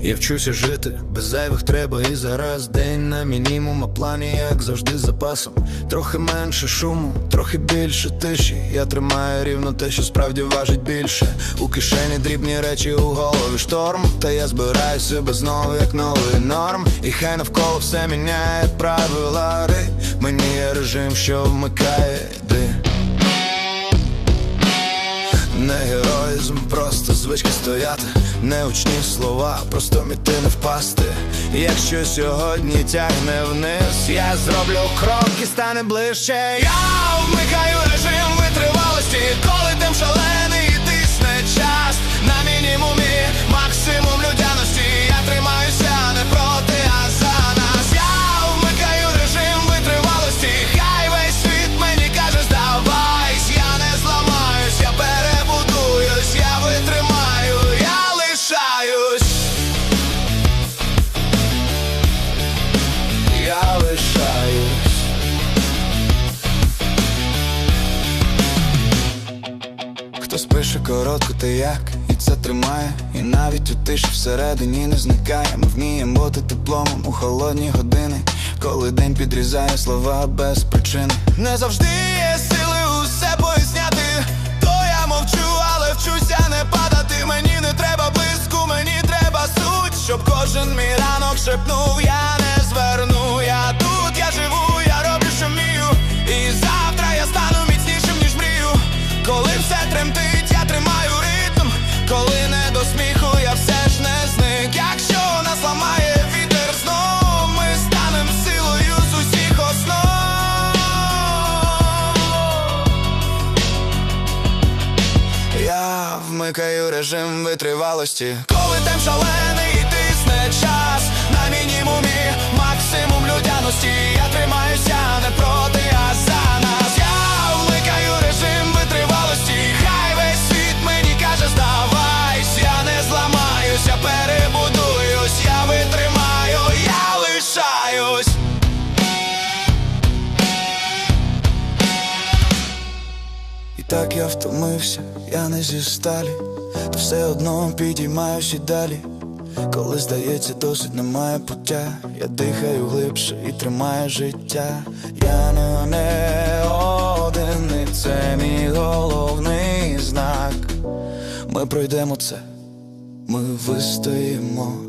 Я вчуся жити, без зайвих треба і зараз. День на мінімум, а плані, як завжди, з запасом. Трохи менше шуму, трохи більше тиші. Я тримаю рівно те, що справді важить більше. У кишені дрібні речі, у голові шторм. Та я збираю себе знову, як новий норм. І хай навколо все міняє правила гри. Мені є режим, що вмикає йди. Не героїзм, просто звичка стояти. Не учні слова, просто міти не впасти. Якщо сьогодні тягне вниз, я зроблю крок і стане ближче. Я вмикаю режим витривалості, коли темп шалений і тисне час. На мінімумі максимум людяності. Я тримаюся не проти, а за нас. Я вмикаю режим витривалості, хай весь світ мені каже здавайсь. Я не зламаюсь, я перебудуюсь, я витримаю, я лишаюсь. Я лишаюсь. Хтось пише коротко, ти як? І це тримає. І навіть у тиші всередині не зникає. Ми вміємо бути теплом у холодні години, коли день підрізає слова без причини. Не завжди є сили усе поясняти, то я мовчу, але вчуся не падати. Мені не треба блиску, мені треба суть, щоб кожен мій ранок шепнув, я не зверну. Я тут, я живу, я роблю, що вмію. І завтра я стану міцнішим, ніж мрію. Коли все тремтить, я тримаю ритм. Коли не до сміху, я все ж не зник. Якщо нас ламає вітер знов, ми станем силою з усіх основ. Я вмикаю режим витривалості, коли темп шалений і тисне час. На мінімумі максимум людяності. Я тримаюся не проти, а за нас. Я вмикаю режим витривалості, хай весь світ мені каже здавайсь. Я не зламаюсь, я перебудуюсь, я витримаю, я лишаюсь. І так я втомився, я не зі сталі, та все одно підіймаюсь і далі. Коли здається досить немає пуття, я дихаю глибше і тримаю життя. Я не один, і це мій головний знак. Ми пройдемо це, ми вистоїмо.